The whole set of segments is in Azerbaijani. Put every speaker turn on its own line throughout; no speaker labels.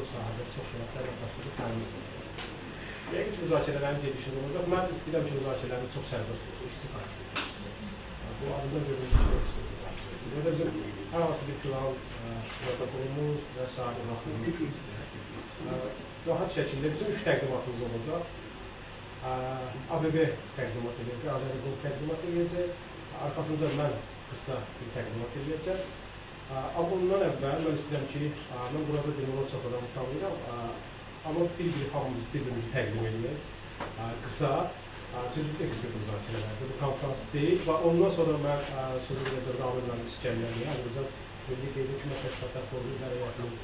o sahədə çox qiymətlər vətəndaşları təmin edilir. Yəqin ki, müzakirələrin gedişində olacaq. Mən istəyirəm ki, müzakirələri çox sərbəst olsun, işçi partiyası. Bu adında görülmüş bir müzakirədir. Burada bizim hər hansı bir plan, protokolumuz və sair rahat şəkildə bizim 3 təqdimatımız olacaq. ABB təqdimat edəcək, Azərbaycan təqdimat edəcək, arxasınca mən qısa bir təqdimat edəcək. Amma ondan əvvəl mən istəyirəm ki, mən burada demək çox adamı tanıyıram, amma hamımız bir-birimizi təqdim edək. Qısa, çünki ekspert müzakirələrdir, bu konferans deyil və ondan sonra mən sözü verəcəm Ramin müəllim İskəndəriyə, Azərbaycan Milli Qeyri-Hökumət Təşkilatlar Forumu İdarəçinin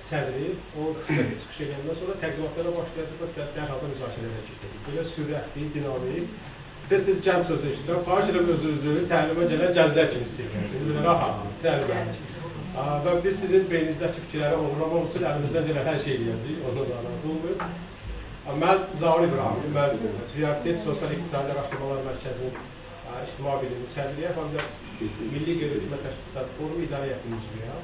sədri, o qısa bir çıxış edəndən sonra təqdimatlara başlayacaq və dərhalda müzakirələrə keçəcək. Belə sürətli, dinamik, tez-tez gənc sözü işləyirəm, xahiş edirəm özünüzü təlimə gələn gənclər kimi istəyirsiniz, belə rahat, cəlbənç. Və biz sizin beyninizdəki fikirləri olmamaq olsun, əlimizdən gələn hər şey eləyəcəyik, ondan da anlatı olmuyor. Mən Zaur İbrahim, mən Prioritet Sosial İqtisadi Araşdırmalar Mərkəzinin İctimai Biliminin sədriyəm, həm də Milli Qeyri-Hökumət Təşkilatlar Forumu İdarə Heyətinin üzvüyəm.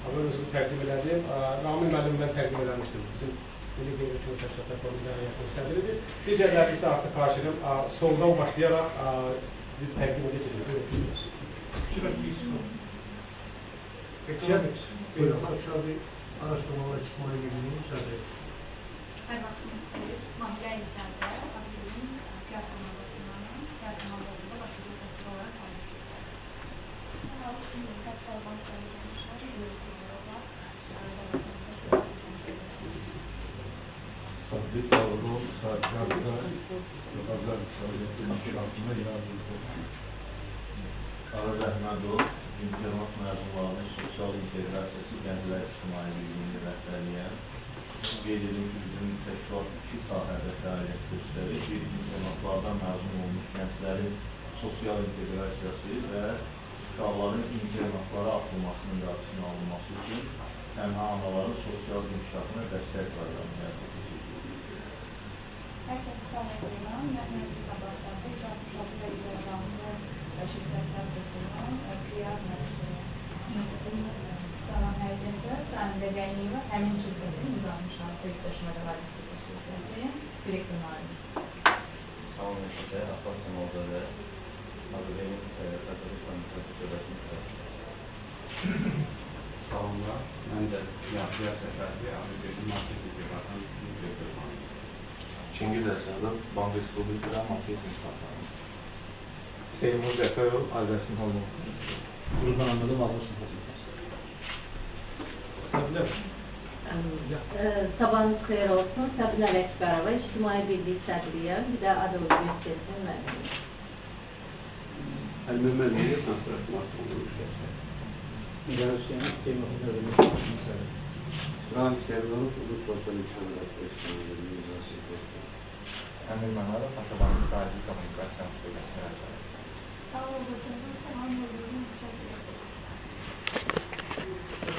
Mən özümü təqdim elədim. Ramin müəllimdən təqdim eləmişdim. Bizim Milli Qeyri-Hökumət Təşkilatlar Forumu İdarə Heyətinin sədridir. Digərləri isə artıq xahiş edirəm, soldan başlayaraq bir təqdim edəcəyik.
Buyurun, İqtisadi Araşdırmalar İctimai Biliminin sədri.
Hər vaxtımız gelir, Mahirə İnsəndə, Aksinin PR komandasında başlıca təsis olarak fəaliyyət göstərir.
Sabit Avro, Sarıkar'da Pazar İqtisadiyyatı İnşaatına yardımcı.
Araz Əhmədov, İntermat məzunlarının sosial inteqrasiyası Gənclər İctimai Biliminin rəhbərliyəm. Qeyd edim ki, bizim təşkilat 2 sahədə fəaliyyət göstərir. Bir, internatlardan məzun olmuş gənclərin sosial inteqrasiyası və uşaqların internatlara atılmasının qarşısının alınması üçün tənha anaların sosial inkişafına dəstək proqramı həyata keçirilir.
Herkese sağlayılan, mən Nəzir Abbasar'da 166 dərəcə adamlı şirkətlər toplanan PR Salam herkese, Sami Degəyniyeva həmin şirkətin Nizamşan Özdaşına da Vadisi şirkətin direktor müəllim.
Salam herkese, Aslan Cəmalzadə, ABB-nin Fədəli Komitəsi Şöbəsi mütəxəssisi.
Salamlar, mən də Yaxşıya Səfərli, ABB-nin Marketing Departamentinin direktor müəllim.
Çingiz Əsədov, Bank Respublikada Marketing Departamentı.
Seymur Zəfərov, Azərsin Holum.
Rıza Ahmedov, Azərsin Holum.
Sabahınız xeyir olsun. Səbinə Ələkbərova, İctimai Birlik sədriyəm, bir də Adı Universitetinin müəllimiyəm.
Əlmə müəllimiyyə transport marketingi üzrə.
Müdərrisiyənin qeymətin ödəmək sədri.
İsrail İskəndərov, Ulus Sosial İnkişaf İdarəsinin üzrə.
Əmir Məmədov, Atabanın Xarici Kommunikasiya Şöbəsinin rəhbəri.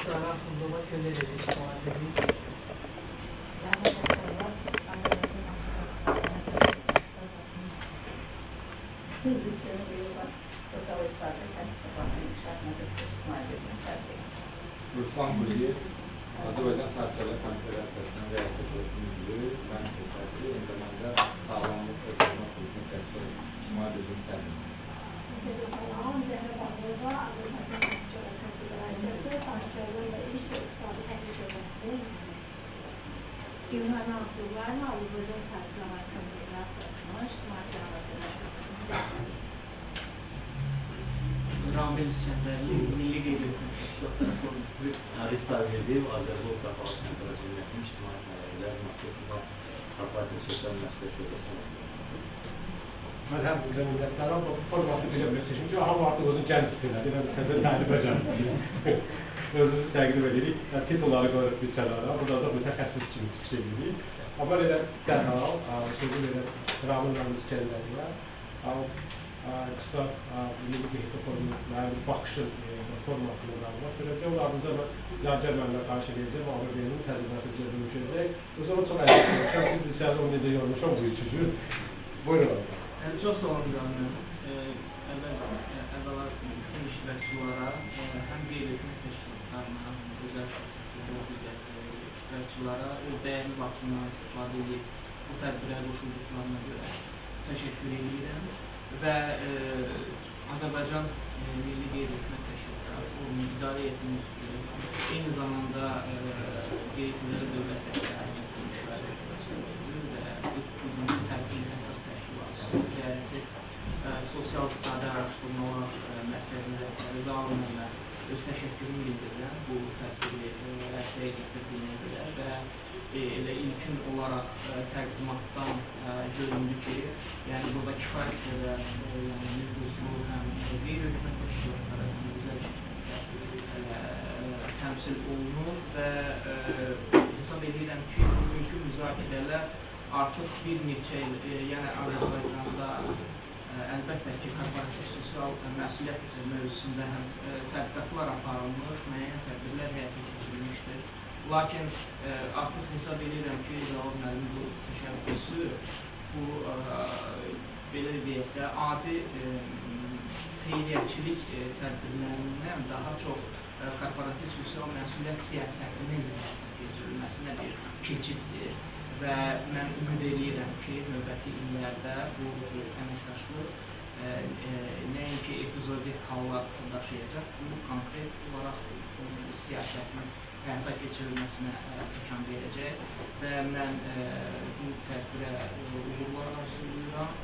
Sonra Abdullah Köle'de İctimai Birlik.
Hızlı Köle'de Sosyal İqtisadi Araşdırmalar Mərkəzinin
Ruslan Quliyev, Azərbaycan Səhətlər Konfederasiyasının rəyasət üzvü, mən səhətli, eyni zamanda Sağlamlıq və Qurmaq Qurmaq Təşkilatı İctimai Birlik sədri.
Herkese salam, Zəhra Bağlıva, Azərbaycan Səhətlər Konfederasiyası, Sahibkarlar və İş və İqtisadi Təhlil Şöbəsinin
İlhan Abdullah, Azərbaycan Səhətlər Konfederasiyasının İctimai Birlik Şöbəsinin
Ramil İskəndərli, Milli Qeyri-Hökumət Təşkilatlar Forumu
Arist Ağirdiyev, Azərbaycan Qapalı Sənətlər Cəmiyyətinin İctimai Fəaliyyətlər Marketing və Korporativ Sosial Məsləhət Şöbəsinin.
Mən həm bizə minnətdarım, bu formatı belə seçim ki, hamı artıq özün gəncsinə, bir təzə təlimə gəlmişsiniz. Özümüzü təqdim edirik, titulları qoyuruq bir kənara, burada mütəxəssis kimi çıxış edirik. Amma elə dərhal, sözü elə Ramin müəllim İskəndəriyə, qısa Milli Qeyri-Hökumət Forumunun baxışın formatını məlumat verəcək. Onun ardınca Yadigar müəllimə xahiş edəcək, ABB-nin təcrübəsi bizə dönüşəcək. O zaman çox əziyyət olmuşam, siz bilsəniz onu necə yormuşam bu üçücü. Buyurun.
Çox sağ olun müəllim. Əvvəla bütün iştirakçılara, həm qeyri-hökumət təşkilatlarına, həm özəl şirkətlərə, digər iştirakçılara öz dəyərli vaxtından istifadə edib bu tədbirə qoşulduqlarına görə təşəkkür edirəm və Azərbaycan Milli Qeyri-Hökumət Təşkilatı idarə etdiyimiz eyni zamanda qeyri-müəyyən dövlət rəhbərliyi müşavirə şurasıdır və bugünkü tədbirin əsas təşkilatı Gələcək Sosial-İqtisadi Araşdırmalar Mərkəzinin rəhbəri Zaur Məmməd öz təşəkkürümü bildirirəm bu tədbiri ərsəyə gətirdiyinə görə və elə ilkin olaraq təqdimatdan göründü ki, yəni burada kifayət qədər nüfuzlu həm qeyri-hökumət təşkilatları həm özəl şirkətlər təmsil olunur və hesab edirəm ki, bugünkü müzakirələr artıq bir neçə il, yəni Azərbaycanda əlbəttə ki, korporativ sosial məsuliyyət mövzusunda həm tədqiqatlar aparılmış, müəyyən tədbirlər həyata keçirilmişdir. Lakin artıq hesab edirəm ki, Zaur müəllim bu təşəbbüsü bu belə deyək də adi xeyriyyətçilik tədbirlərindən daha çox korporativ sosial məsuliyyət siyasətinin keçirilməsinə bir keçiddir və mən ümid edirəm ki, növbəti illərdə bu əməkdaşlıq nəinki epizodik hallar daşıyacaq, bu konkret olaraq siyasətin həyata keçirilməsinə imkan verəcək və mən bu tədbirə uğurlar arzulayıram.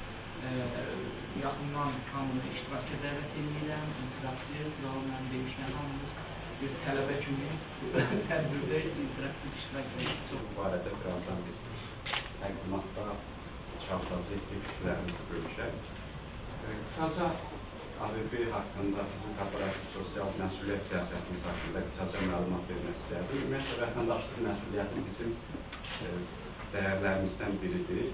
Yaxından hamını iştirakə dəvət edirəm, interaktiv, mən demişkən hamımız bir tələbə kimi tədbirdə interaktiv iştirak edir.
Çox bu barədə birazdan biz təqdimatda çarpazı fikirlərimizi bölüşək. Qısaca ABP haqqında, bizim korporativ sosial məsuliyyət siyasətimiz haqqında qısaca məlumat vermək istəyərdim. Ümumiyyətlə, vətəndaşlıq məsuliyyəti bizim dəyərlərimizdən biridir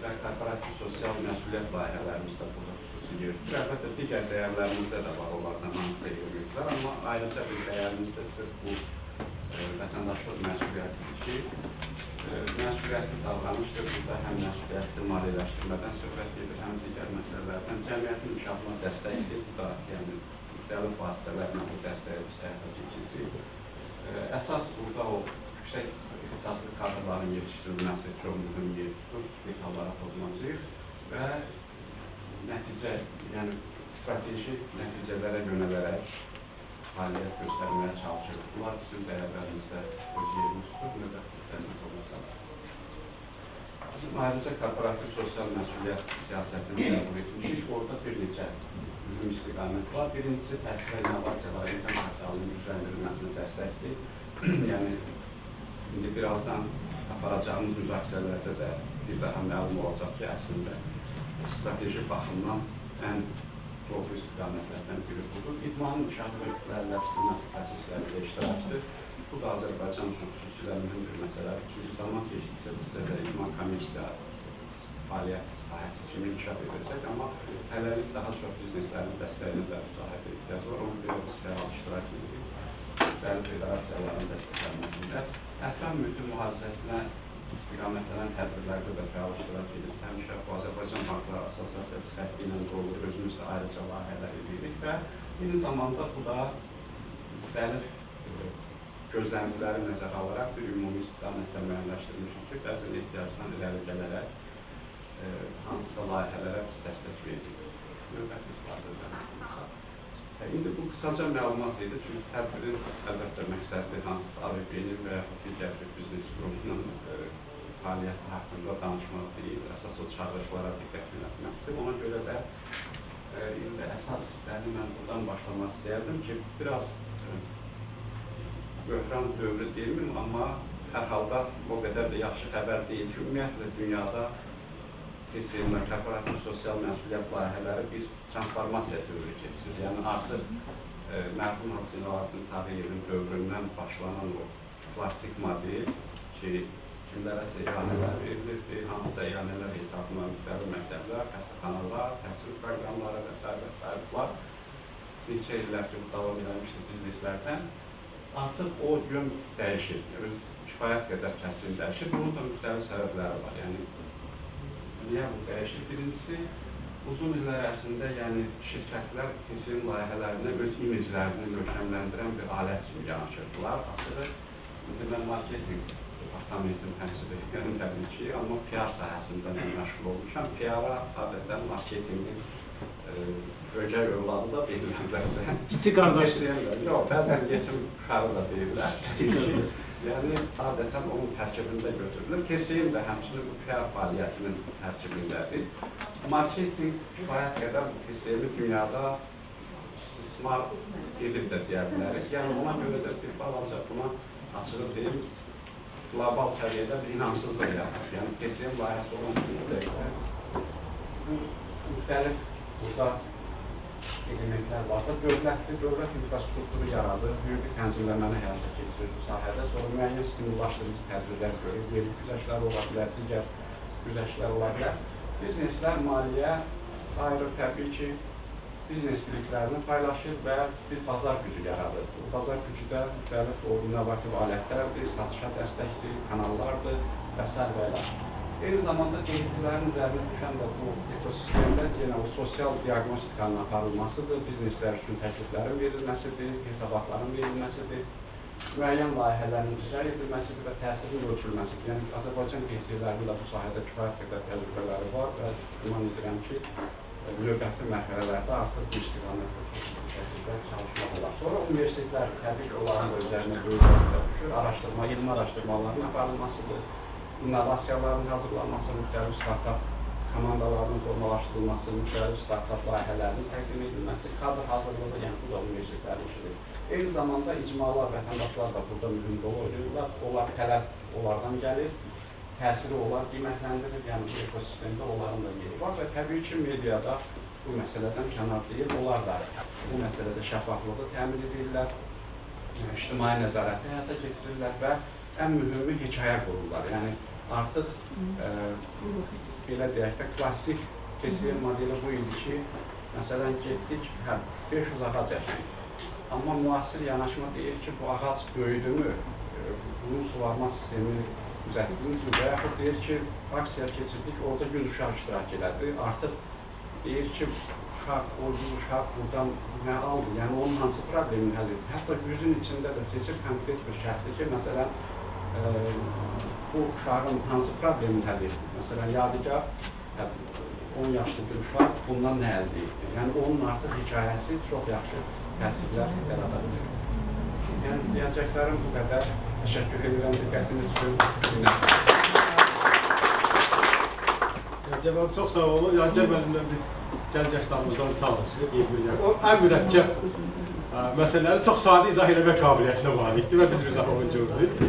və korporativ sosial məsuliyyət layihələrimizdə burada xüsusi yerdir. Əlbəttə, digər dəyərlərimizdə də var, onlardan hansısa yürüyüklər, amma ayrıca bir dəyərimizdə sırf bu vətəndaşlıq məsuliyyətidir ki, məsuliyyətli davranışdır, burada həm məsuliyyətli maliyyələşdirmədən söhbət edir, həm digər məsələlərdən cəmiyyətin inkişafına dəstəkdir, bu da yəni müxtəlif vasitələrlə bu dəstəyi biz həyata keçiririk. Əsas burada o yüksək ixtisaslı kadrların yetişdirilməsi çox mühüm yer tutur, detallara pozulacaq və nəticə, yəni strateji nəticələrə yönələrək fəaliyyət göstərməyə çalışırıq. Bunlar bizim dəyərlərimizdə öz yerini tutur, növbəti təzyiq olmasaq. Bizim ayrıca korporativ sosial məsuliyyət siyasətini qəbul etmişik. Orada bir neçə mühüm istiqamət var. Birincisi, təhsil və innovasiyalar, insan kapitalının gücləndirilməsini dəstəkdir. Yəni, indi birazdan aparacağımız müzakirələrdə də bir daha məlum olacaq ki, əslində strateji baxımdan ən doğru istiqamətlərdən biri budur. İdmanın inkişaf və fəaliyyələşdirilməsi proseslərində iştirakdır. Bu da Azərbaycan üçün xüsusilə mühüm bir məsələdir. Çünki zaman keçdikcə bizdə də idman kommersiya fəaliyyət sahəsi kimi inkişaf edəcək, amma hələlik daha çox bizneslərin dəstəyini də müzahirə edəcək. Ona görə biz fəal iştirak edirik. Bəli federasiyaların dəstəklənməsində ətraf mühitin mühafizəsinə istiqamətlənən tədbirlərdə də fəal iştirak edirik. Həmişə bu Azərbaycan Banklar Assosiasiyası xətti ilə doğru özümüz də ayrıca layihələr edirik və eyni zamanda bu da müxtəlif gözləntiləri nəzərə alaraq bir ümumi istiqamətlə müəyyənləşdirilmişik ki, bəzən ehtiyacdan irəli gələrək hansısa layihələrə biz dəstək veririk. Növbəti slayda zəhmətlərsək. İndi bu qısaca məlumat idi, çünki tədbirin əlbəttə məqsədi hansısa ABP-nin və digər bir biznes qrupunun fəaliyyəti haqqında danışmaq deyil, əsas o çağırışlara diqqət yönəltməkdir. Ona görə də indi əsas hissəni mən buradan başlamaq istəyərdim ki, biraz böhran dövrü deyilmiyim, amma hər halda o qədər də yaxşı xəbər deyil ki, ümumiyyətlə dünyada TSM, korporativ sosial məsuliyyət layihələri bir transformasiya dövrü keçirir. Yəni artıq mərhum Hacı Zeynalabdin Tağıyevin dövründən başlanan o klassik model ki, kimlərəsə iyanələr verilirdi, hansısa iyanələr hesabına müxtəlif məktəblər, xəstəxanalar, təhsil proqramları və s. var. Neçə illər ki, bu davam edilmişdir bizneslərdən. Artıq o yön dəyişir, kifayət qədər kəskin dəyişir. Bunun da müxtəlif səbəbləri var. Yəni, niyə bu dəyişir? Birincisi, uzun illər ərzində şirkətlər TSM layihələrinə öz imiclərini möhkəmləndirən bir alət kimi yanaşırdılar. Aslında İndi mən marketing departamentinin təmsil edirəm təbii ki, amma PR sahəsində mən məşğul olmuşam. PR-a adətən marketingin ögey övladı da deyirlər bəzən.
Kiçik qardaş.
Yox, bəzən yetim uşağı da deyirlər. Yəni, adətən onun tərkibində götürülür. KSM də həmçinin bu PR fəaliyyətinin tərkibindədir. Marketing kifayət qədər bu KSM-i dünyada istismar edib də deyə bilərik. Yəni, ona görə də bir balaca buna açığı deyim, qlobal səviyyədə bir inamsızlıq yaratır. Yəni, KSM layihəsi olan bu müxtəlif burada elementlər var da, dövlət infrastrukturu yaradır, böyük bir tənzimləməni həyata keçirir bu sahədə, sonra müəyyən stimullaşdırıcı tədbirlər görür, vergi güzəştləri ola bilər, digər güzəştlər ola bilər. Bizneslər maliyyə ayırır, təbii ki, biznes biliklərini paylaşır və bir bazar gücü yaradır. Bu bazar gücü də müxtəlif inovativ alətlərdir, satışa dəstəkdir, kanallardır və s. Eyni zamanda qeydlərin üzərinə düşən də bu ekosistemdə yenə o sosial diagnostikanın aparılmasıdır, bizneslər üçün təkliflərin verilməsidir, hesabatların verilməsidir, müəyyən layihələrin icra edilməsidir və təsirin ölçülməsidir. Yəni, Azərbaycan qeydlərinin də bu sahədə kifayət qədər təcrübələri var və güman edirəm ki, növbəti mərhələlərdə artıq bu istiqamətdə çalışmaq olar. Sonra universitetlər təbii ki, onların özlərinə böyük düşür, elmi araşdırmaların aparılmasıdır. İnnovasiyaların hazırlanması, müxtəlif startup komandalarının formalaşdırılması, müxtəlif startup layihələrinin təqdim edilməsi, kadr hazırlığı, yəni bu da universitetlərin işidir. Eyni zamanda icmalar, vətəndaşlar da burada mühüm rol oynayırlar. Onlar tələb onlardan gəlir, təsiri onlar qiymətləndirir, yəni bu ekosistemdə onların da yeri var və təbii ki, mediada bu məsələdən kənar deyil, onlar da bu məsələdə şəffaflığı təmin edirlər, ictimai nəzarəti həyata keçirirlər və ən mühümü hekayə qururlar. Yəni, artıq belə deyək də, klassik KSM modeli bu idi ki, məsələn, getdik, 500 ağac əkdik. Amma müasir yanaşma deyir ki, bu ağac böyüdümü, bunun suvarma sistemini düzəltdinizmi və yaxud deyir ki, aksiya keçirdik, orada 100 uşaq iştirak elədi. Artıq deyir ki, o 100 uşaq buradan nə aldı, yəni onun hansı problemini həll edir. Hətta 100-ün içində də seçir konkret bir şəxsi ki, məsələn, bu uşağın hansı problemini həll etdiniz? Məsələn, yadigar 10 yaşlı bir uşaq bundan nə əldə etdi? Yəni, onun artıq hekayəsi çox yaxşı təsirlər yarada bilir. Yəni, deyəcəklərim bu qədər. Təşəkkür edirəm, diqqətiniz üçün.
Cəbəl, çox sağ olun. Gəl müəllimdən biz gəl-gəşlərimizdən tanışıq. O, ən mürəkkəb məsələləri çox sadə izah eləmək qabiliyyətinə malikdir və biz bir daha onu gördük.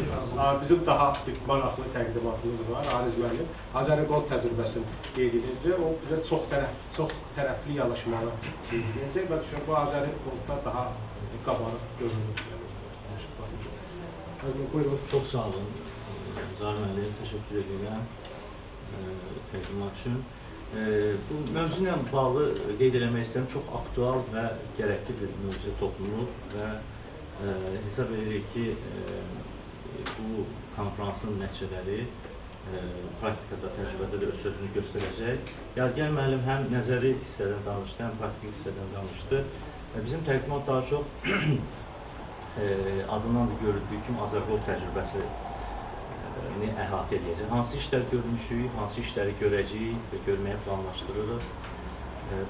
Bizim daha maraqlı təqdimatımız var. Ariz müəllim Azəriqold təcrübəsini qeyd edəcək. O bizə çox tərəfli yanaşmalı qeyd edəcək və düşünürəm, bu Azəriqoldda daha qabarıq görünür. Buyurun.
Çox sağ olun. Zahir müəllim, təşəkkür edirəm təqdimat üçün. Bu mövzu ilə bağlı qeyd eləmək istəyirəm, çox aktual və gərəkli bir mövzu topluluq və hesab edirik ki, bu konferansın nəticələri praktikada, təcrübədə də öz sözünü göstərəcək. Yadigar müəllim həm nəzəri hissədən danışdı, həm praktik hissədən danışdı. Bizim təqdimat daha çox adından da görüldüyü kimi Azəriqold təcrübəsini əhatə edəcək. Hansı işlər görmüşük, hansı işləri görəcəyik və görməyə planlaşdırırıq,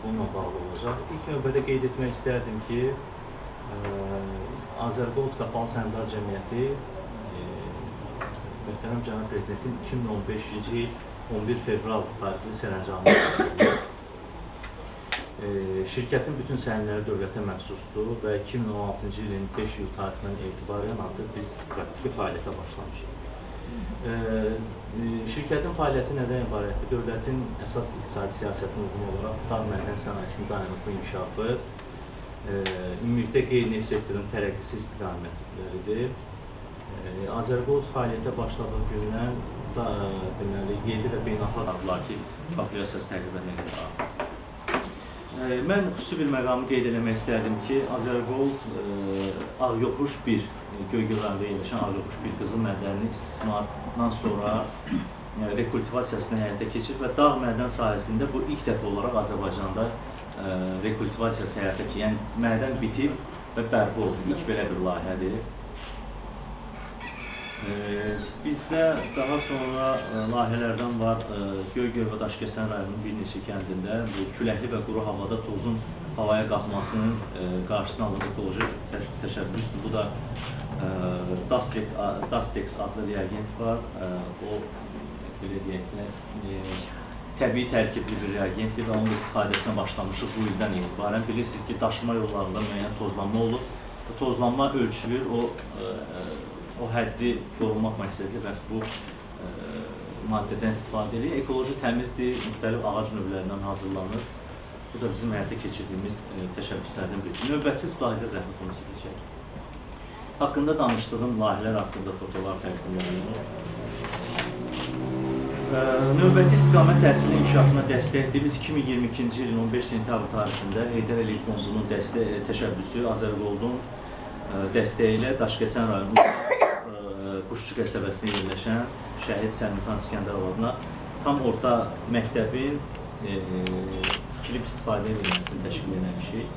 bununla bağlı olacaq. İlk növbədə qeyd etmək istərdim ki, Azəriqold Qapalı Səhmdar Cəmiyyəti Möhtərəm Cənab Prezidentin 2015-ci il 11 fevral tarixli sərəncamı şirkətin bütün səhmləri dövlətə məxsusdur və 2016-cı ilin 5 iyul tarixindən etibarən artıq biz praktiki fəaliyyətə başlamışıq. Şirkətin fəaliyyəti nədən ibarətdir? Dövlətin əsas iqtisadi siyasətinə uyğun olaraq dağ mədən sənayesinin dinamik inkişafı, ümumilikdə qeyri-neft sektorunun tərəqqisi istiqamətləridir. Azəriqold fəaliyyətə başladığı gündən deməli, yerli və beynəlxalq lakin populyasiyası təqribən elədir. Mən xüsusi bir məqamı qeyd eləmək istərdim ki, Azəriqold Ağyoxuş 1, Göygölərdə yerləşən Ağyoxuş 1 qızıl mədəninin istismarından sonra rekultivasiyasını həyata keçir və dağ mədən sahəsində bu ilk dəfə olaraq Azərbaycanda rekultivasiyası həyata keçir. Yəni, mədən bitib və bərpa oldu. İlk belə bir layihədir. Bizdə daha sonra layihələrdən var. Göygöl və Daşkəsən rayonunun bir neçə kəndində bu küləkli və quru havada tozun havaya qalxmasının qarşısını alan ekoloji təşəbbüsdür. Bu da Dastex adlı reagent var. O belə deyək də təbii tərkibli bir reagentdir və onun istifadəsinə başlamışıq bu ildən etibarən. Bilirsiniz ki, daşıma yollarında müəyyən tozlanma olur. Bu tozlanma ölçülür, o həddi qorunmaq məqsədilə bəs bu maddədən istifadə edir. Ekoloji təmizdir, müxtəlif ağac növlərindən hazırlanır. Bu da bizim həyata keçirdiyimiz təşəbbüslərdən biridir. Növbəti slayda zəhmət olmasa keçək. Haqqında danışdığım layihələr haqqında fotolar təqdim olunur. Növbəti istiqamət təhsilin inkişafına dəstəkdir. Biz 2022-ci ilin 15 sentyabr tarixində Heydər Əliyev Fondunun təşəbbüsü Azərgoldun dəstəyi ilə Daşkəsən rayonunun Quşçu qəsəbəsində yerləşən Şəhid Səlmiqan İskəndərov adına tam orta məktəbin tikilib istifadə edilməsini təşkil etmişik.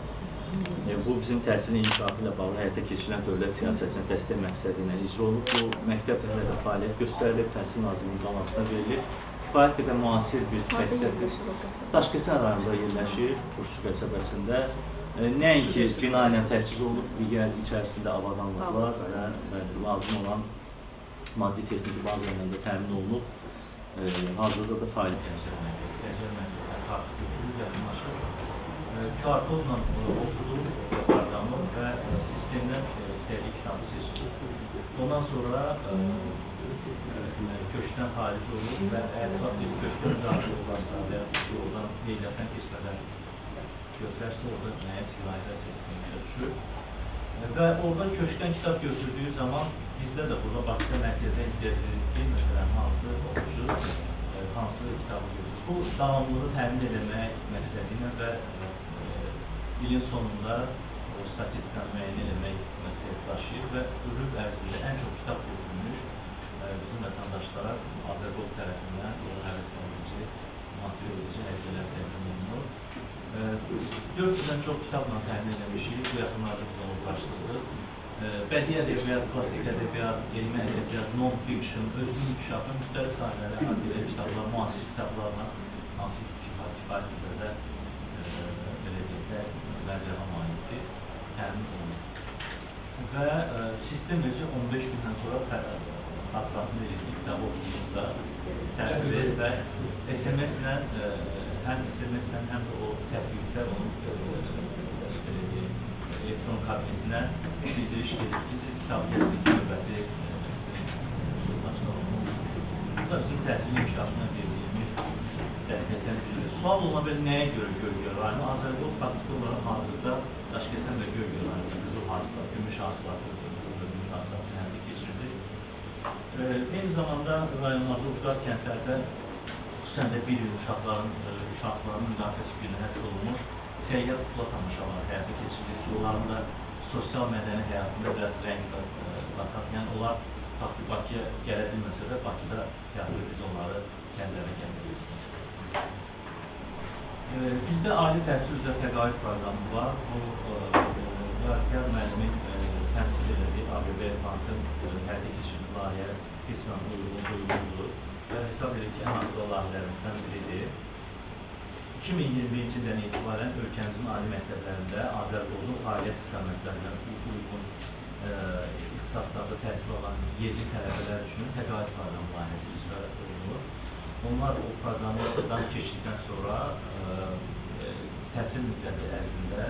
Bu bizim təhsilin inkişafı ilə bağlı həyata keçirilən dövlət siyasətinə dəstək məqsədi ilə icra olunub. Bu məktəblə də fəaliyyət göstərilib, Təhsil Nazirliyinin qalasına verilib. Kifayət qədər müasir bir məktəbdir. Daşkəsən rayonunda yerləşir, Quşçu qəsəbəsində. Nəinki bina ilə təchiz olunub, digər içərisində avadanlıqlar və lazım olan maddi-texniki baza ilə də təmin olunub. Hazırda da fəaliyyət QR kodla oxuduq proqramı və sistemdən istədiyi kitabı seçdik. Ondan sonra köşkdən xaric olub və əgər köşkdən daxil olarsa və oradan qeydiyyatdan keçmədən götürərsə, orada müəyyən siqnalizasiya sistemi işə düşür. Və orada köşkdən kitab götürdüyü zaman bizdə də burada Bakıda mərkəzdə izləyirik ki, məsələn, hansı oxucu, hansı kitabı götürür. Bu davamlılığı təmin edilmək məqsədi ilə və ilin sonunda statistikanı müəyyən etmək məqsədi daşıyır və ömür ərzində ən çox kitab götürülmüş bizim vətəndaşlara Azərgold tərəfindən həvəsləndirici, motive edici hədiyyələr təqdim olunur. 400-dən çox kitabla təmin edilmişik, bu yaxınlarda biz onu ulaşdırdıq. Bədii ədəbiyyat, klassik ədəbiyyat, elmi ədəbiyyat, non-fiction, özünün inkişafı müxtəlif sahələrə aid edən kitablar, müasir kitablarla hansı kifayət qədərdə mərhəmə aiddir, təmin olunur. Və sistem özü 15 gündən sonra xatırlatma edir ki, kitabı oxuyunuzda təhvil və SMS-lə, həm SMS-lə, həm də o tətbiqdə onun elektron kabinetinə bildiriş gedir ki, siz kitabı gətirik növbəti bu da bizim təhsil inkişafına verdiyimiz dəstəkdən biridir. Sual olma belə nəyə görə Göygöl rayonu? Azərgold faktiki olaraq hazırda Daşkəsən və Göygöl rayonu qızıl hasılat, gümüş hasılatı, gümüş hasılatı həyata keçirdi. Eyni zamanda rayonlarda, ucqar kəndlərdə xüsusən də bir il uşaqların müdafiəsi günü həsr olunmuş səyyar kukla tamaşaları həyata keçirilir ki, onların da sosial mədəni həyatında biraz rəng qatar. Yəni, onlar Bakıya gələ bilməsə də Bakıda teatrı biz onları kəndlərə gəldiririk. Bizdə ali təhsil üzrə təqaüd proqramı var. Bu, Yadigar müəllimin təmsil elədiyi ABB Bankın həyata keçirdiyi layihə qismən uyğundur və hesab edir ki, ən aktual layihələrimizdən biridir. 2021-ci ildən etibarən ölkəmizin ali məktəblərində Azərgoldun fəaliyyət istiqamətlərindən uyğun ixtisaslarda təhsil alan yerli tələbələr üçün təqaüd proqramı layihəsi icra olunur. Onlar o proqramlardan keçdikdən sonra təhsil müddəti ərzində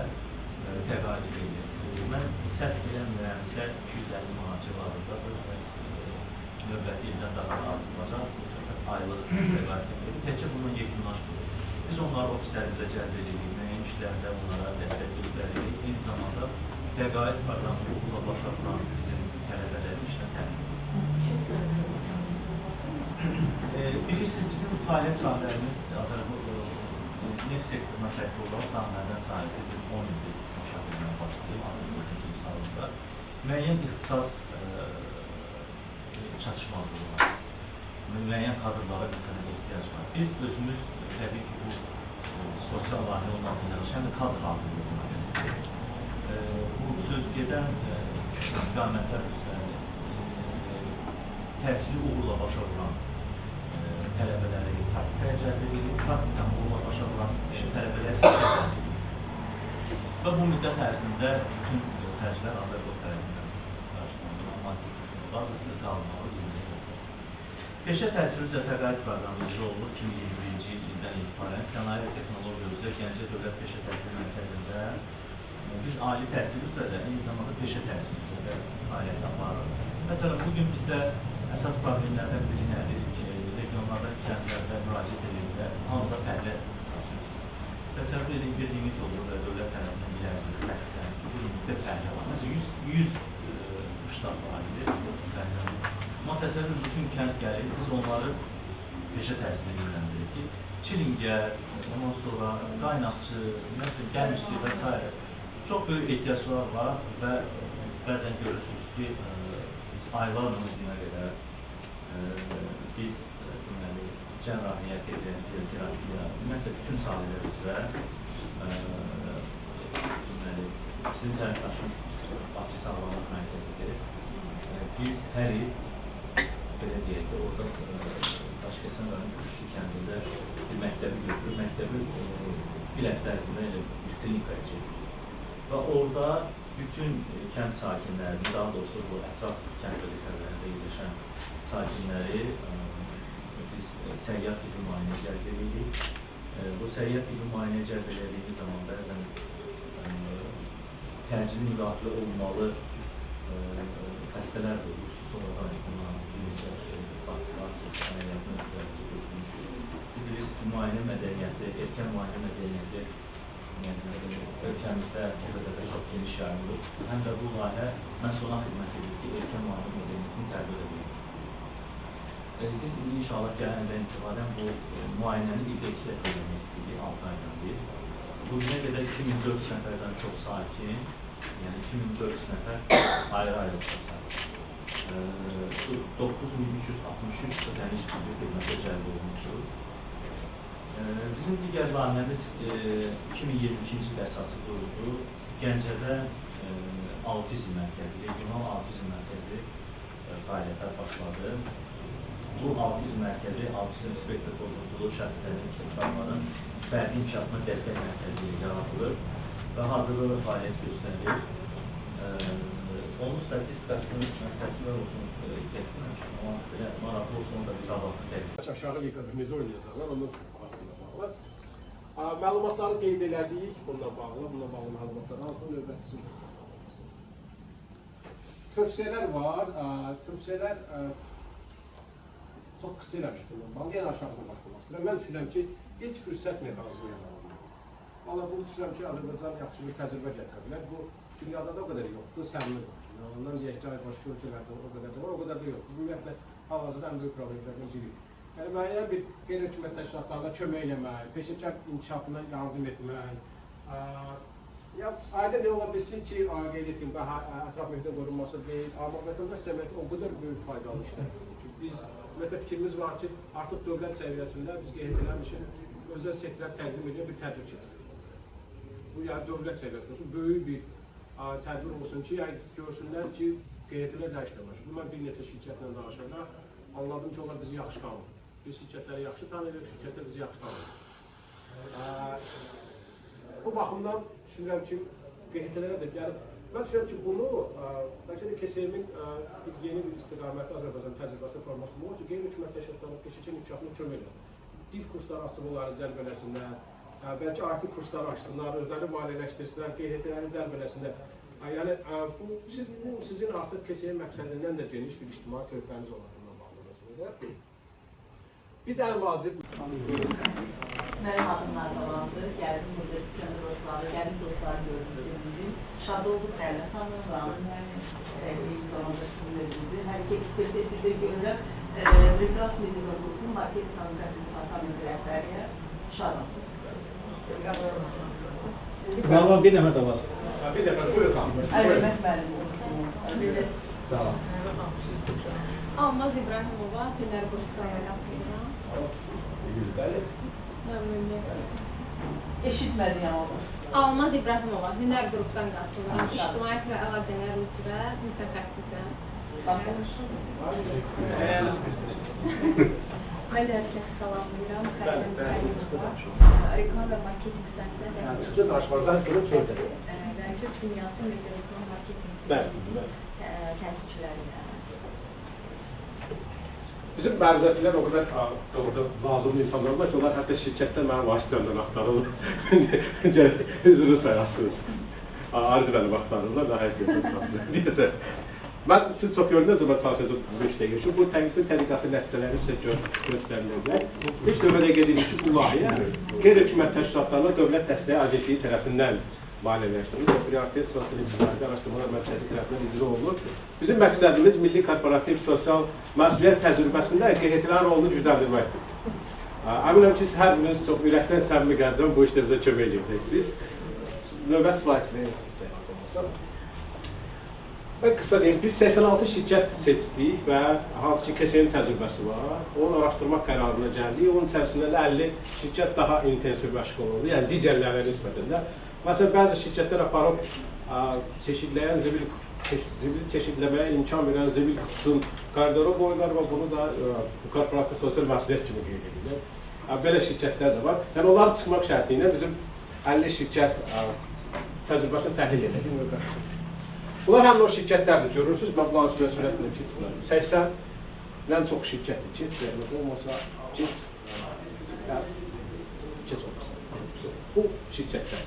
təqaüd edilir. Mən səhv eləmirəmsə 250 manat civarındadır və növbəti ildən daha artırılacaq. Bu söhbət aylıq təqaüd edilir. Təkcə bunun yekunlaşdırılır. Biz onları ofislərimizə cəlb edirik, müəyyən işlərdə onlara dəstək göstəririk. Eyni zamanda təqaüd proqramı okulda başa vuran bizim tələbələri işlə təmin edilir. Bilirsiniz, bizim fəaliyyət sahələrimiz neft sektoruna şəkil olaraq damədən sahəsi 10 ildir inkişaf etməyə başlayıb Azərbaycan timsalında. Müəyyən ixtisas çatışmazlığı var. Müəyyən kadrlara bilsənə ehtiyac var. Biz özümüz təbii ki, bu sosial layihə olmaq ilə həm də kadr hazırlığı məqsədidir. Bu söz gedən istiqamətlər üzrə təhsili uğurla başa vuran tələbələri praktikaya cəlb edilir, praktikanı uğurla başa vuran tələbələr isə cəlb edilir. Və bu müddət ərzində bütün xərclər Azərbaycan tərəfindən qarşılanır, maddi bazası qalmalı, ilmiyə vesaire. Peşə təhsili üzrə təqaüd proqramı icra olunur 2021-ci ildən etibarən Sənaye və Texnologiya üzrə Gəncə Dövlət Peşə Təhsili Mərkəzində biz ali təhsil üzrə də eyni zamanda peşə təhsili üzrə də fəaliyyət aparırıq. Məsələn, bugün bizdə əsas problemlərdən biri nədir? Regionlarda, kəndlərdə müraciət edilirlər, hamıda fərqli təsəvvür edin, bir limit olur və dövlət tərəfindən il ərzində təsdiqlənir ki, bu limitdə fərqli var. Məsələn, 100 ştat var idi, amma təsəvvür edin, bütün kənd gəlir, biz onları peşə təhsilinə yönləndirik ki, çilingər, ondan sonra qaynaqçı, gəmirçi və s. Çox böyük ehtiyaclar var və bəzən görürsünüz ki, aylarla günə qədər biz cərrahiyyə, terapiya, ümumiyyətlə bütün sahələr üzrə bizim tərəfdaşımız Bakı Sağlamlıq Mərkəzidir. Biz hər il, belə deyək ki, orada Daşkəsən rayonu Kuşçu kəndində bir məktəbi götürür, məktəbi bir həftə ərzində elə bir klinikaya çekilir. Və orada bütün kənd sakinləri, daha doğrusu bu ətraf kənd bölgələrində yerləşən sakinləri biz səyyar tibbi müayinə cəlb edirik. Bu səyyar tibbi müayinə cəlb edildiyi zaman bəzən təcili müdaxilə olmalı xəstələr olur ki, sonradan müayinə mədəniyyəti, erkən müayinə mədəniyyəti ölkəmizdə o qədər də çox geniş yayılır. Həm də bu layihə məhz ona xidmət edir ki, erkən müayinə mədəniyyətini təbliğ edilir. Biz indi inşallah gələndən etibarən bu müayinəni ildə 2 dəfə eləmək istəyirik, 6 aydan bir. Bugünə qədər 2400 nəfərdən çox sakin, yəni 2400 nəfər ayrı-ayrı sahib. 9363 ödəniş tibbi xidmətə cəlb olunmuşdur. Bizim digər layihəmiz 2022-ci il əsası quruldu. Gəncədə autizm mərkəzi, regional autizm mərkəzi fəaliyyətlər başladı. Bu autizm mərkəzi, autizm spektr pozuntuulu şəxslərin, uşaqların fərdi inkişafına dəstək məqsədilə yaradılır və hazırda da fəaliyyət göstərir. Onun statistikasını təsvir olsun gətirməmişim, amma belə maraqlı olsun, onu da biz sabahlı təqdim.
Aşağı liqada necə oynayacaqlar, ondan sonra bağlı. Məlumatları qeyd elədik, bununla bağlı məlumatlar hansında növbətçisi var. Tövsiyələr var, tövsiyələr çox qısa eləmiş bununla bağlı, yəni aşağıdan başlamaq istəyirəm. Mən düşünürəm ki, ilk fürsət mexanizmi yaranmalıdır. Valla bunu düşünürəm ki, Azərbaycan yaxşı bir təcrübə gətirə bilər. Bu dünyada da o qədər yoxdur, səmimi var. Ondan deyək ki, başqa ölkələrdə o qədər var, o qədər də yoxdur. Bu ümumiyyətlə hal-hazırda ən böyük problemlərdən biri. Yəni, müəyyən bir qeyri-hökumət təşkilatlarına kömək eləmək, peşəkar inkişafına yardım etmək. Aydın ola bilsin ki, qeyd etdiyim ətraf mühitin qorunması deyil, amma vətəndaş cəmiyyəti o qədər böyük faydalı işlər görür ki, biz fikrimiz var ki, artıq dövlət səviyyəsində biz qeyd üçün özəl sektorlar təqdim edən bir tədbir keçirir. Bu, yəni dövlət səviyyəsində olsun, böyük bir tədbir olsun ki, görsünlər ki, qeyd-etlər də işləmir. Bu, mən bir neçə şirkətlə danışanda anladım ki, onlar bizi yaxşı tanır. Biz şirkətləri yaxşı tanıyırıq, şirkətlər bizi yaxşı tanıyır. Bu baxımdan düşünürəm ki, qeyd-etlərə də gəlib. Mən düşünürəm ki, bunu, bəlkə də KSM-in yeni bir istiqaməti Azərbaycan təcrübəsi formasında olur ki, qeyri-hökumət təşkilatlarının peşəkar inkişafına kömək edir. Dil kursları açıb onları cəlb eləsinlər, bəlkə artıq kurslar açsınlar, özləri maliyyələşdirsinlər, qeyd-etləri cəlb eləsinlər. Yəni, bu sizin artıq KSM məqsədindən də geniş bir ictimai tövfəniz olarından bağlı məsələdir. Bir dənə vacib.
Mənim adımlar Qalandır, gəldim burada bütün dostları, gəldim dostları gördüm sevindim. Şad oldum, Əllə xanım, Ramin müəllim, eyni zamanda sizin özünüzü. Hər iki ekspert etdirdə görürəm, referans media qrupun marketing kommunikasiyası departamenti rəhbəriyyə şadansın.
Zalman bir dəfə də var.
Bir dəfə, buyur xanım.
Əlbətt müəllim.
Sağ olun.
Almaz İbrahimova, Fener Qurtqaya yapıyorum.
Eşitmədim ama.
Almaz İbrahimova, Hünər qrupdan qatılıram. İctimaiyyət və əlaqələr üzrə mütəxəssisəm.
Mən də hər kəsi salamlayıram. Xəyləm Xəyləcova. Reklam və marketinq sahəsində
Çıxdı daşlardan görüb çöldə.
və Türk dünyası media reklam marketinq təşkiçilərinə.
Bizim məruzəçilər o qədər orada lazımlı insanlar var ki, onlar hətta şirkətdən mənim vasitəmdən axtarılır. Üzrünü sayasınız. Arz mənim axtarırlar, nəhayət gözəm deyəsə. Mən siz çox görünəcəm, çalışacaq bu işdə geçiyor. Bu tədqiqatın nəticələri sizə göstəriləcək. İlk növbədə qeyd edirik ki, bu layihə qeyri-hökumət təşkilatlarına Dövlət Dəstəyi Agentliyi tərəfindən maliyyələşdirilir. Prioritet sosial iqtisadi araşdırmalar mərkəzi tərəfindən icra olunur. Bizim məqsədimiz milli korporativ sosial məsuliyyət təcrübəsində QHT-lərin rolunu gücləndirməkdir. Əminəm ki, siz hər biriniz çox ürəkdən səmimi qəlbdən bu işdə bizə kömək edəcəksiniz. Növbət slaydını və qısa deyim, biz 86 şirkət seçdik və hansı ki, KSM təcrübəsi var, onun araşdırmaq qərarına gəldik. Onun içərisində 50 şirkət daha intensiv məşğul oldu, yəni digərlərə nisbətində. Məsələn, bəzi şirkətlər aparıb çeşidləyən zibil çeşidləməyə imkan verən zibil qutusun koridoru qoyurlar və bunu da korporativ sosial məsuliyyət kimi qeyd edirlər. Belə şirkətlər də var. Yəni, onların çıxmaq şərti ilə bizim 50 şirkət təcrübəsini təhlil edək. Bunlar həmin o şirkətlərdir, görürsünüz, mən bunların üstünə sürətlə keçirəm. 80-dən çox şirkətdir ki, zəhmət olmasa, keç olmasa. Bu şirkətlər.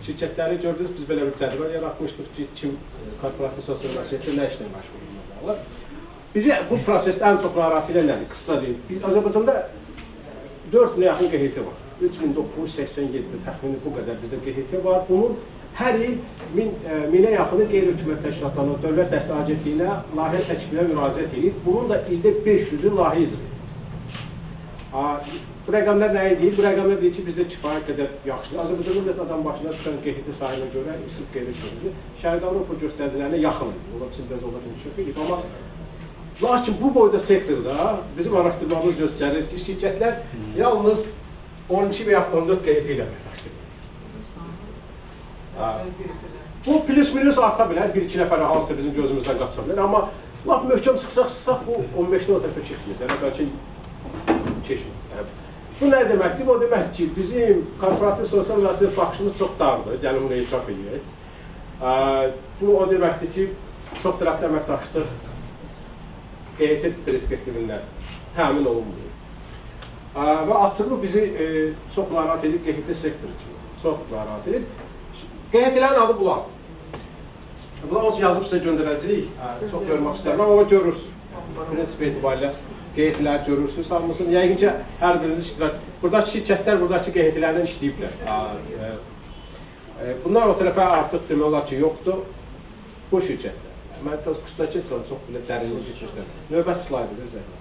Şirkətləri gördünüz, biz belə bir cədvəl yaratmışdıq ki, kim korporativ sosial məsuliyyətdə nə işlə məşğul olmalı. Bizi bu prosesdə ən çox narahat edən nədir? Qısa deyil. Azərbaycanda 4000-ə yaxın QHT var. 3987 təxmini bu qədər bizdə QHT var. Bunun hər il 1000-ə yaxını qeyri-hökumət təşkilatlarına, Dövlət Dəstəyi Agentliyinə layihə təklifinə müraciət edir. Bunun da ildə 500-ü layihə icra edir. Bu rəqəmlər nəyə deyil? Bu rəqəmlər deyir ki, bizdə kifayət qədər yaxşıdır. Azərbaycanda adam başına düşən QHT sayına görə sırf qeyri-hökumətdir. Şərqi Avropa göstəricilərinə yaxındır. Onlar üçün biraz onlar inkişaf edir. Amma lakin bu boyda sektorda bizim araşdırmamız göstərir ki, şirkətlər yalnız 12 və yaxud 14 QHT ilə əməkdaşlıq edir. Bu plus-minus arta bilər, 1-2 nəfərə hansısa bizim gözümüzdən qaça bilər. Amma lap möhkəm çıxsaq bu 15-dən o tərəfə keçməyəcək. Bəlkə keçməyəcək. Bu nə deməkdir? O demək ki, bizim korporativ sosial məsuliyyət baxışımız çox dardır. Gəlin bunu etiraf edək. Bu o deməkdir ki, çox tərəfli əməkdaşlıq QHT perspektivindən təmin olunmuyor. Və açıqlıq bizi çox narahat edib QHT sektoru kimi. Çox narahat edib. QHT-lərin adı bulanmır. Bunlar olsun yazıb sizə göndərəcəyik. Çox görmək istəyirəm, amma görürsünüz. Prinsip etibarilə QHT-lər görürsünüz, hamısını. Yəqin ki, hər biriniz iştirak. Buradakı şirkətlər, buradakı QHT-lərdən işləyiblər. Bunlar o tərəfə artıq demək olar ki, yoxdur. Bu şirkətlər. Mən qısa keçirəm, çox belə dərinlik keçmişlər. Növbət slaydıdır, zəhmət.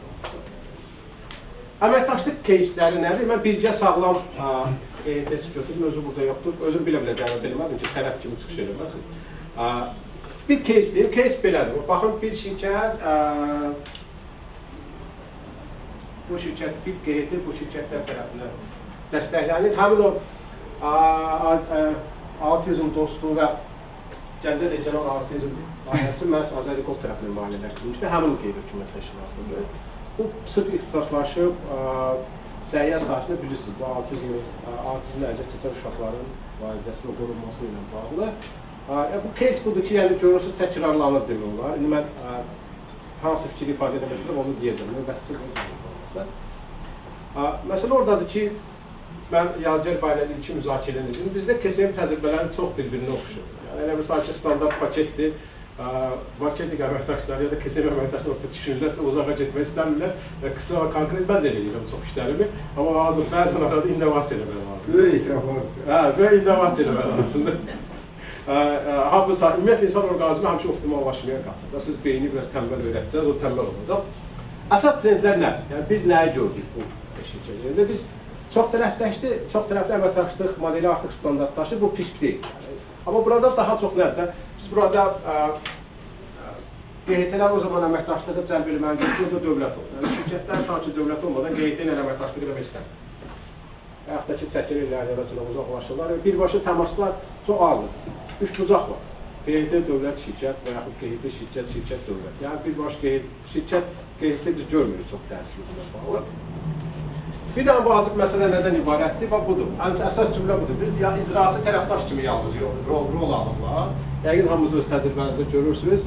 Əməkdaşlıq кейsləri nədir? Mən birgə sağlam QHT-si götürdüm, özü burada yoxdur. Özüm bilə-bilə dəvət eləmədim ki, tərəf kimi çıxış eləməsin. Bir keys deyim, keys belədir. Baxın, bir şirkət, bu şirkət, bir QHT bu şirkətlər tərəfindən dəstəklənir. Həmin o autizm dostluğu və Gəncə regional autizm layihəsi məhz Azərikov tərəfindən maliyyələşdirilmişdir. Həmin qeyri-hökumət təşkilatıdır. Bu sırf ixtisaslaşıb səhiyyə sahəsində bilirsiniz, bu autizmlə əziyyət çəkən uşaqların müalicəsi və qorunması ilə bağlı. Bu keys budur ki, yəni görürsünüz təkrarlanır demək olar. İndi mən hansı fikri ifadə etmək istəyirəm, onu deyəcəm. Növbətçi olmasa. Məsələ oradadır ki, mən Yadigar Bayralı ilki müzakirə edirdim. Bizdə KSM təcrübələri çox bir-birinə oxşur. Yəni, elə bir sanki standart paketdir. Marketing əməkdaşları ya da KSM əməkdaşları ortaya düşünürlər, çox uzağa getmək istəmirlər və qısa və konkret mən də eləyirəm çox işlərimi. Amma bəzən arada innovasiya eləmək lazımdır. Böyük itiraf var. Böyük innovasiya eləmək lazımdır. Ümumiyyətlə, insan orqanizmi həmişə optimallaşmaya qaçır. Siz beyni biraz tənbəl öyrətsəniz, o tənbəl olacaq. Əsas trendlər nədir? Yəni, biz nəyi gördük bu şirkətlərdə? Biz çox tərəfli əməkdaşlıq modeli artıq standartlaşır, bu pis deyil. Amma burada daha çox nədir? Biz burada QHT-lər o zaman əməkdaşlığı cəlb eləməlidir ki, o da dövlət olur. Yəni, şirkətlər sanki dövlət olmadan QHT ilə əməkdaşlıq eləmək istəmir. Və yaxud da ki, çəkirirlər, ya da uzaqlaşırlar. Birbaşa təmaslar çox azdır. Üç bucaq var. QHT dövlət şirkət və yaxud QHT şirkət dövlət. Yəni birbaş şirkət QHT biz görmürük çox təəssüflə bağlı. Bir daha bu acıq məsələ nədən ibarətdir? Bax budur. Əsas cümlə budur. Biz icraçı tərəfdaş kimi yalnız rol alırlar. Yəqin hamınız öz təcrübənizdə görürsünüz.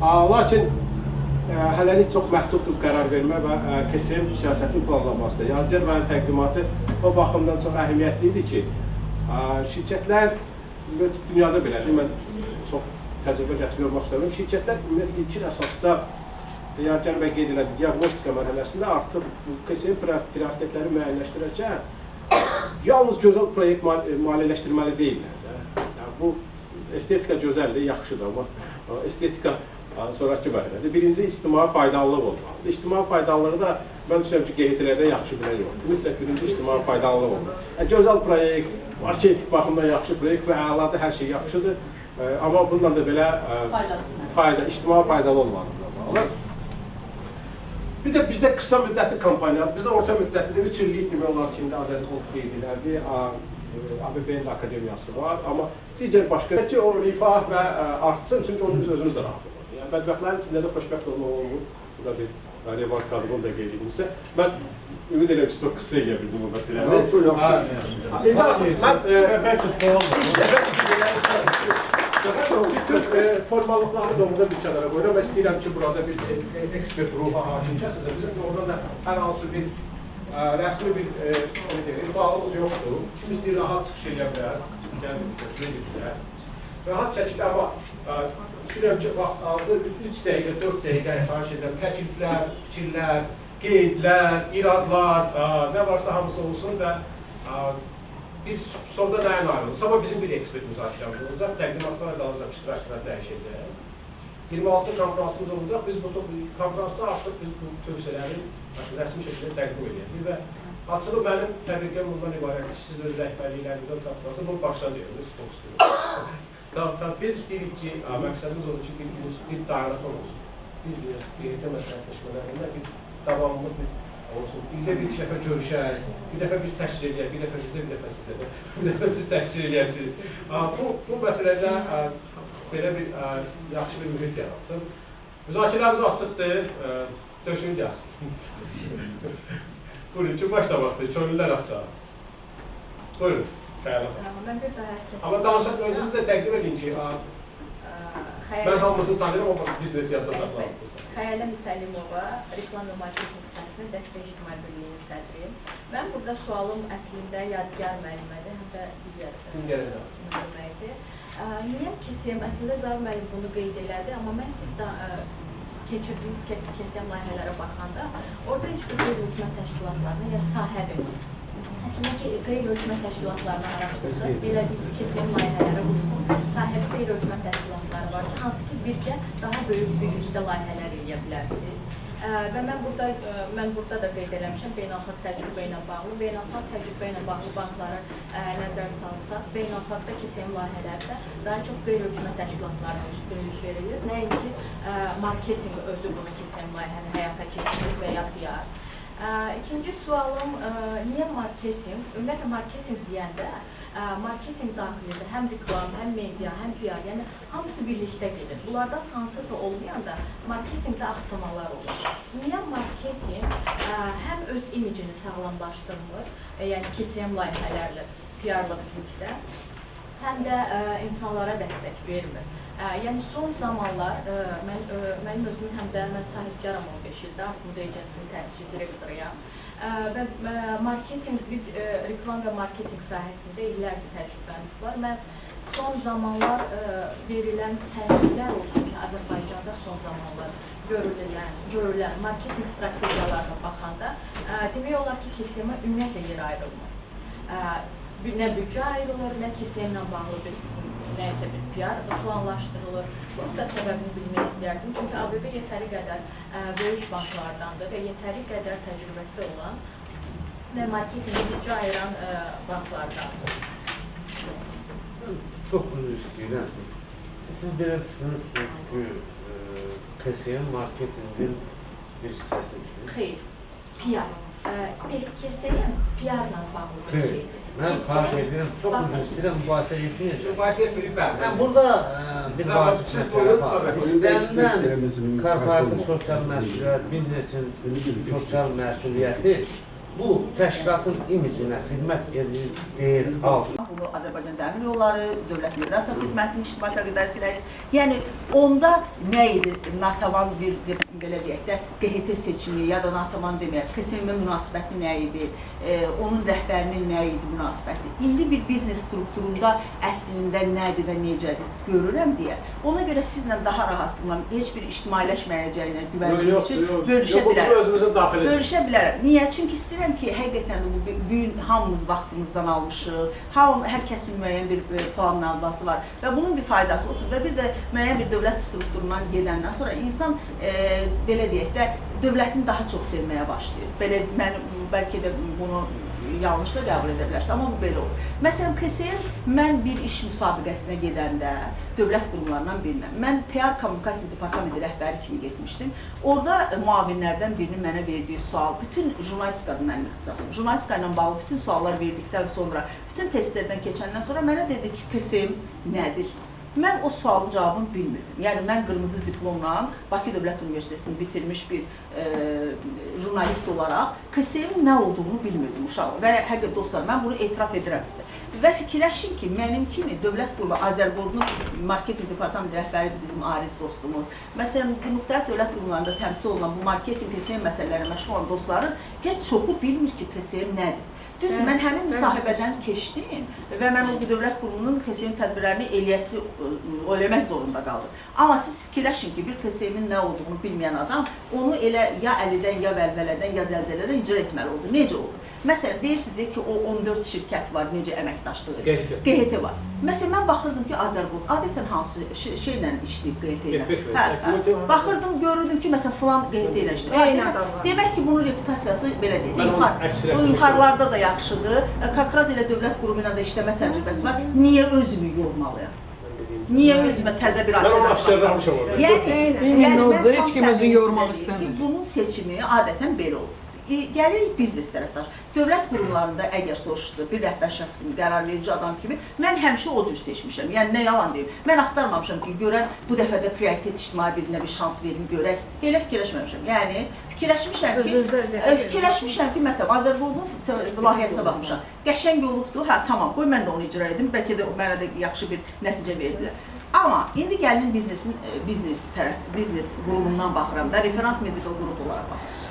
Lakin hələlik çox məhduddur qərar vermə və KSM siyasətinin planlanmasıdır. Yadigar müəllim təqdimatı o baxımdan çox əhəmiyyətlidir ki, şirkətlər dünyada belədir. Mən çox təcrübə gətirib yormaq istəmirəm. Şirkətlər ümumiyyətlə ilkin əsasda Yadigar bəy qeyd elədi, diaqnostika mərhələsində artıq KSM prioritetləri müəyyənləşdirəcək, yalnız gözəl proyekt maliyyələşdirməli deyirlər. Yəni, bu estetika gözəldir, yaxşıdır, amma estetika sonraki mərhələdir. Birinci, ictimai faydalılıq olmalıdır. İctimai faydalılığı da mən düşünürəm ki, QHT-lərdə yaxşı bilən yoxdur. Mütləq birinci ictimai faydalılıq olmalıdır. Gözəl proyekt, marketing baxımından yaxşı proyekt və əladır, hər şey yaxşıdır. Amma bundan da belə ictimai faydalı olmalıdır. Bir də bizdə qısa müddətli kampaniyalar, bizdə orta müddətli də 3 illik demək olar ki, Azərbaycan qeyd edildi, ABB-nin akademiyası var, amma digər başqa ki, o rifah və artsın, çünki onu biz özümüz də rahat oluruz. Yəni, bədbəxtlərin içində də xoşbəxt olmaq olmur. Burada bir remarkadır, onu da qeyd edilmişsə. Mən ümid edirəm ki, çox qısa eləyə bildim bu məsələni. Bütün formallıqları da orada bir kənara qoyuram və istəyirəm ki, burada bir ekspert ruha hakim kəsəsə, bizim orada da hər hansı bir rəsmi bir bağlımız yoxdur. Kim istəyir, rahat çıxış eləyə bilər, rahat çəkil, amma düşünürəm ki, vaxt 3 dəqiqə, 4 dəqiqə xahiş edirəm, təkliflər, fikirlər, qeydlər, iradlar, nə varsa hamısı olsun və biz sonda nəyə ayrılırıq? Sabah bizim bir ekspert müzakirəmiz olacaq, təqdimatçılara qalacaq, iştirakçılar dəyişəcək. 26 konferansımız olacaq, biz bu konferansda artıq biz bu tövsiyələri rəsmi şəkildə təqdim edəcəyik və açığı mənim təbriqəm bundan ibarətdir ki, siz öz rəhbərliklərinizdən çatması, bunu başdan deyirəm, biz fokuslayırıq. Biz istəyirik ki, məqsədimiz odur ki, bir dayanıqlar olsun. Biz QHT məsləhətləşmələrində bir davamlıq olsun. İldə bir iki dəfə görüşək, bir dəfə biz təşkil edək, bir dəfə bizdə, bir dəfə sizdə, bir dəfə siz təşkil edərsiniz. Bu məsələdə belə bir yaxşı bir mühit yaratsın. Müzakirəmiz açıqdır, döşün gəlsin. Buyurun, kim başlamaq istəyir? Könüllülər haqqda. Buyurun, Xəyala. Amma danışaq, özünüz də təqdim edin ki, mən hamısını tanıyıram, amma biznes yadda saxlayın.
Xəyalə Mütəllimova, reklam və marketing sahəsində Dəstək İctimai Birliyinin sədriyim. Mən burada sualım əslində Yadigar müəllimədir, həm də digər müəlliməydir. Niyə KSM, əslində Zaur müəllim bunu qeyd elədi, amma mən sizdə keçirdiyiniz KSM layihələrə baxanda, orada heç bir qeyri-hökumət təşkilatlarına, yəni sahəvi, əslində ki, qeyri-hökumət təşkilatlarını araşdırsınız, elədiyiniz KSM layihələrə uyğun sahəvi qeyri-hökumət təşkilatları var ki, hansı ki, bircə daha böyük bir gücdə layihələr eləyə bilərsiniz. Və mən burada da qeyd eləmişəm, beynəlxalq təcrübə ilə bağlı, beynəlxalq təcrübə ilə bağlı banklara nəzər salınsaq, beynəlxalqda KSM layihələrdə daha çox qeyri-hökumət təşkilatlarına üstünlük verilir. Nəinki marketing özü bunu KSM layihəni həyata keçirir və ya PR. İkinci sualım, niyə marketing? Ümumiyyətlə, marketing deyəndə, marketing daxilində həm reklam, həm media, həm PR, yəni hamısı birlikdə gedir. Bunlardan hansısa olmayanda marketingdə axsamalar olur. Niyə marketing həm öz imicini sağlamlaşdırmır, yəni KSM layihələrlə, PR-la birlikdə, həm də insanlara dəstək vermir. Yəni son zamanlar mənim özümün həm də mən sahibkaram 15 ildə, Artmuda Agency-nin təsisçi direktoruyam. Və marketing, biz reklam və marketing sahəsində illərdir təcrübəmiz var. Mən son zamanlar verilən təəssüflər olsun ki, Azərbaycanda son zamanlar görülən marketing strategiyalarına baxanda demək olar ki, KSM-ə ümumiyyətlə yer ayrılmır. Nə büdcə ayrılır, nə KSM-ilə bağlı bir nəyəsə bir PR planlaşdırılır. Bunun da səbəbini bilmək istəyərdim. Çünki ABB yetəri qədər böyük banklardandır və yetəri qədər təcrübəsi olan və marketingi büdcə ayıran banklardandır.
Çox üzr istəyirəm. Siz belə düşünürsünüz ki, KSM marketingin bir hissəsidir?
Xeyr, PR. KSM PR-la bağlı bir şeydir.
Mən xahiş edirəm, çox üzr istəyirəm, mübahisə etməyəcəm.
Mübahisə etmirik, bəli.
Mən burada bir vacib məsələ var. İstənilən korporativ sosial məsuliyyət, biznesin sosial məsuliyyəti bu təşkilatın imicinə xidmət edir, deyil, al.
Bunu Azərbaycan Dəmir Yolları, Dövlət Miqrasiya Xidmətinin İctimai Təqaüdlərisi rəisi. Yəni onda nə idi natavan bir belə deyək də QHT seçimi ya da natavan deməyək, KSM münasibəti nə idi, onun rəhbərinin nə idi münasibəti. İndi bir biznes strukturunda əslində nədir və necədir görürəm deyə. Ona görə sizlə daha rahatlıqla heç bir ictimailəşməyəcəyinə güvəndiyim üçün bölüşə bilərəm. Bölüşə bilərəm. Niyə? Çünki istəyirəm ki, həqiqətən bu gün hamımız vaxtımızdan almışıq, hər kəsin müəyyən bir planlanması var və bunun bir faydası olsun və bir də müəyyən bir dövlət strukturundan gedəndən sonra insan belə deyək də dövlətini daha çox sevməyə başlayır. Belə mən bəlkə də bunu yanlış da qəbul edə bilərsiniz, amma bu belə olur. Məsələn, KSM mən bir iş müsabiqəsinə gedəndə dövlət qurumlarından birinə, mən PR Kommunikasiya Departamenti rəhbəri kimi getmişdim. Orada müavinlərdən birinin mənə verdiyi sual, bütün jurnalistikadır mənim ixtisasım. Jurnalistika ilə bağlı bütün suallar verdikdən sonra, bütün testlərdən keçəndən sonra mənə dedi ki, KSM nədir? Mən o sualın cavabını bilmirdim. Yəni, mən qırmızı diplomla Bakı Dövlət Universitetini bitirmiş bir jurnalist olaraq KSM nə olduğunu bilmirdim uşaq. Və həqiqət dostlar, mən bunu etiraf edirəm sizə. Və fikirləşin ki, mənim kimi dövlət qurumu, Azərqordun marketing departamenti rəhbəridir bizim Ariz dostumuz. Məsələn, müxtəlif dövlət qurumlarında təmsil olunan bu marketing, KSM məsələlərlə məşğul olan dostların heç çoxu bilmir ki, KSM nədir. Düzdür, mən həmin müsahibədən keçdim və mən o dövlət qurumunun KSM tədbirlərini eləmək zorunda qaldım. Amma siz fikirləşin ki, bir KSM-in nə olduğunu bilməyən adam onu elə ya əlidən, ya vəlvələdən, ya zəlzələdən icra etməli oldu. Necə oldu? Məsələn, deyirsiniz ki, o 14 şirkət var, necə əməkdaşlığı, QHT var. Məsələn, mən baxırdım ki, Azərqord adətən hansı şeylə işləyib QHT ilə. Baxırdım, görürdüm ki, məsələn, filan QHT ilə işləyib. Demək ki, bunun reputasiyası belə deyil. Bu yuxarılarda da yaxşıdır. Kakraz ilə dövlət qurumu ilə də işləmə təcrübəsi var. Niyə özümü yormalıyam? Niyə özümə təzə bir alternativ? Yəni, heç kim özünü yormaq istəmir. Bunun seçimi adətən belə olur. Gəlirik biznes tərəfdaş. Dövlət qurumlarında əgər soruşursa, bir rəhbər şəxs kimi, qərar verici adam kimi, mən həmişə o cür seçmişəm. Yəni, nə yalan deyim. Mən axtarmamışam ki, görən bu dəfə də prioritet ictimai birinə bir şans verim, görək. Elə fikirləşməmişəm. Yəni, fikirləşmişəm ki, məsələn, Azərqordun layihəsinə baxmışam. Qəşəng olubdur, hə, tamam, qoy mən də onu icra edim, bəlkə də mənə də yaxşı bir nəticə verdilər. Amma indi gəlin biznes qurumundan baxıram da, referans medical qrup olaraq baxıram.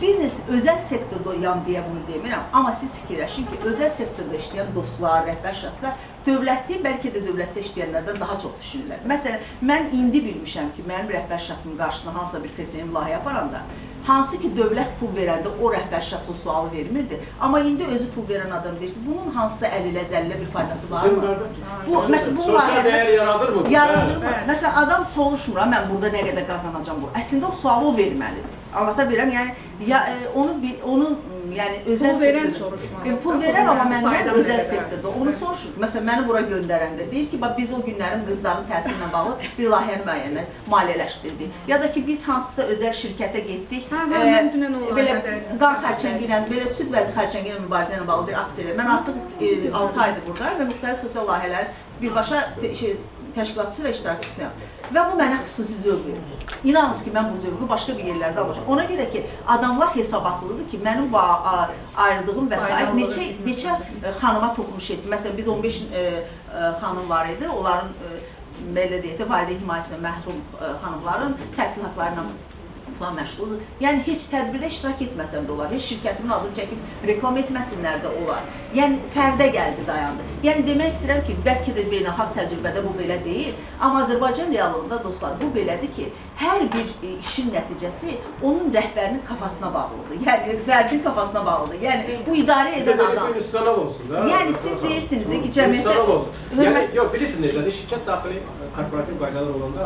Biznes özəl sektorda deyə bunu demirəm, amma siz fikirləşin ki, özəl sektorda işləyən dostlar, rəhbər şəxslər dövləti, bəlkə də dövlətdə işləyənlərdən daha çox düşünürlər. Məsələn, mən indi bilmişəm ki, mənim rəhbər şəxsimin qarşısına hansısa bir KSM layihə aparanda, hansı ki, dövlət pul verəndə o rəhbər şəxs o sualı vermirdi, amma indi özü pul verən adam deyir ki, bunun hansısa əlilə zəllə bir faydası var mı?
Sosial dəyər yaradır mı?
Yaradır mı? Məsələn, adam soruşmur, mən burada nə qədər qazanacam bu. Əslində o sualı o verməlidir. Anlata bilirəm, yəni onun özəl sektorda, pul verən amma məndən özəl sektorda, onu soruşur. Məsələn, məni bura göndərəndə deyir ki, biz o günlərin qızların təhsilinə bağlı bir layihəni müəyyənlə maliyyələşdirdik. Ya da ki, biz hansısa özəl şirkətə getdik, belə qan xərçəngi ilə, belə süd vəzi xərçəngi ilə mübarizə ilə bağlı bir aksiya. Mən artıq 6 aydır buradayım və müxtəlif sosial layihələrin birbaşa təşkilatçı və iştirakçısıyam. Və bu mənə xüsusi zövq verir. İnanınız ki, mən bu zövqü başqa bir yerlərdə almışam. Ona görə ki, adamlar hesabatlıdır ki, mənim ayırdığım vəsait neçə xanıma toxunuş etdi. Məsələn, biz 15 xanım var idi, onların belə deyək də, valideyn himayəsinə məhrum xanımların təhsil haqlarına falan məşğuldur. Yəni, heç tədbirdə iştirak etməsəm də olar, heç şirkətimin adını çəkib reklam etməsinlər də olar. Yəni, fərdə gəldi, dayandı. Yəni, demək istəyirəm ki, bəlkə də beynəlxalq təcrübədə bu belə deyil, amma Azərbaycan reallığında, dostlar, bu belədir ki, hər bir işin nəticəsi onun rəhbərinin kafasına bağlıdır. Yəni, fərdin kafasına bağlıdır. Yəni, bu idarə edən adam. Yəni, siz deyirsiniz ki, cəmiyyətdə...
Yox, bilirsiniz necədir, şirkət daxili korporativ qaydalar olanda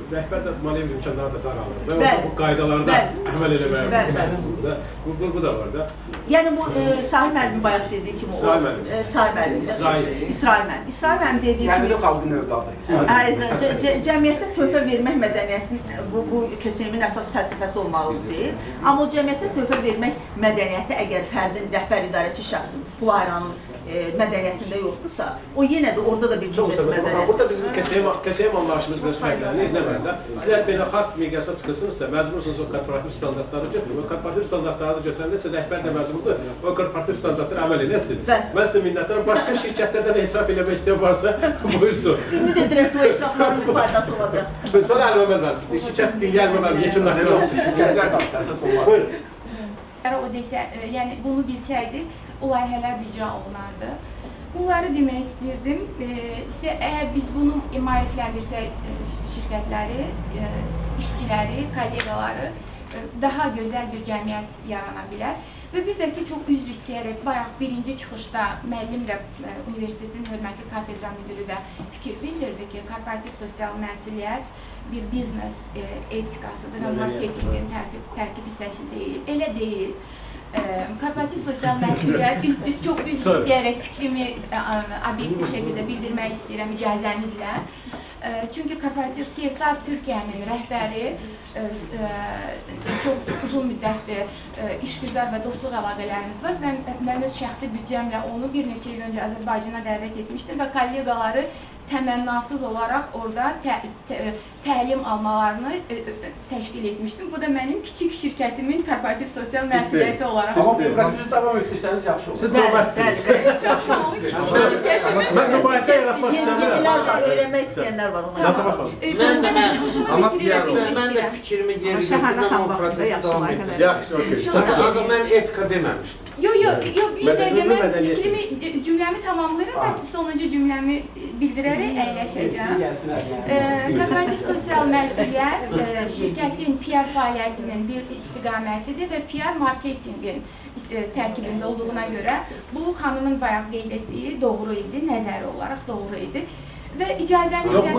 rəhbər də maliyyə imkanları da daralır. Və bu qaydalarda əməl eləməyə bu da var da.
Yəni, bu Sahil müəllimin bayaq dediyi kimi o... İsrail müəllim dediyi kimi...
Kəndi xalqın övladı.
Cəmiyyətdə töhfə vermək mədəniyyəti bu KSM-in əsas fəlsəfəsi olmalıdır deyil. Amma o cəmiyyətdə töhfə vermək mədəniyyəti əgər fərdin rəhbər idarəçi şəxsin pul ayıranın mədəniyyətində yoxdursa, o yenə də orada da bir biznes mədəniyyəti.
Burada bizim KSM anlayışımız biraz fərqlənir. Nə məndə? Sizlər beynəlxalq miqyasda çıxırsınızsa, məcbursunuz o korporativ standartları götürün. O korporativ standartları götürəndə isə rəhbər də məcburdur. O korporativ standartları əməl eləsin. Mən sizə minnətdarım. Başqa şirkətlərdən etiraf eləmək istəyən varsa, buyursun.
Ümid edirəm ki, o etirafların bir faydası olacaq.
Sonra Əli Məmməd müəllim, şirkət dinləyər müəllim, yekunlaşdırılsın. Buyurun.
O desə, yəni bunu bilsəydi, o layihələr icra olunardı. Bunları demək istəyirdim. Əgər biz bunu maarifləndirsək şirkətləri, işçiləri, kollegaları, daha gözəl bir cəmiyyət yarana bilər. Və bir də ki, çox üzr istəyərək, bayaq birinci çıxışda müəllim də universitetin hörmətli kafedra müdürü də fikir bildirdi ki, korporativ sosial məsuliyyət bir biznes etikasıdır və marketinqin tərkib hissəsi deyil. Elə deyil. Korporativ sosial məsuliyyət, çox üzr istəyərək fikrimi obyektiv şəkildə bildirmək istəyirəm icazənizlə. Çünki korporativ CSR Türkiyənin rəhbəri çox uzun müddətdir işgüzar və dostluq əlaqələrimiz var. Mən öz şəxsi büdcəmlə onu bir neçə il öncə Azərbaycana dəvət etmişdim və kollegaları təmənnasız olaraq orada təlim almalarını təşkil etmişdim. Bu da mənim kiçik şirkətimin korporativ sosial məsuliyyəti olaraq.
Amma bu prosesi davam etdirsəniz yaxşı olur.
Siz cömərtsiniz.
Çox sağ olun.
Mən mübahisə yaratmaq istəmirəm.
Yenilər var, öyrənmək istəyənlər var.
Mən də fikrimi yerləşdirdim, mən o prosesi davam etdirdim. Mən etika deməmişdim.
Yox, bir dəqiqə mən fikrimi, cümləmi tamamlayıram və sonuncu cümləmi bildirərək əyləşəcəm. Korporativ sosial məsuliyyət şirkətin PR fəaliyyətinin bir istiqamətidir və PR marketinqin tərkibində olduğuna görə bu xanımın bayaq qeyd etdiyi doğru idi, nəzəri olaraq doğru idi. Və icazənizlə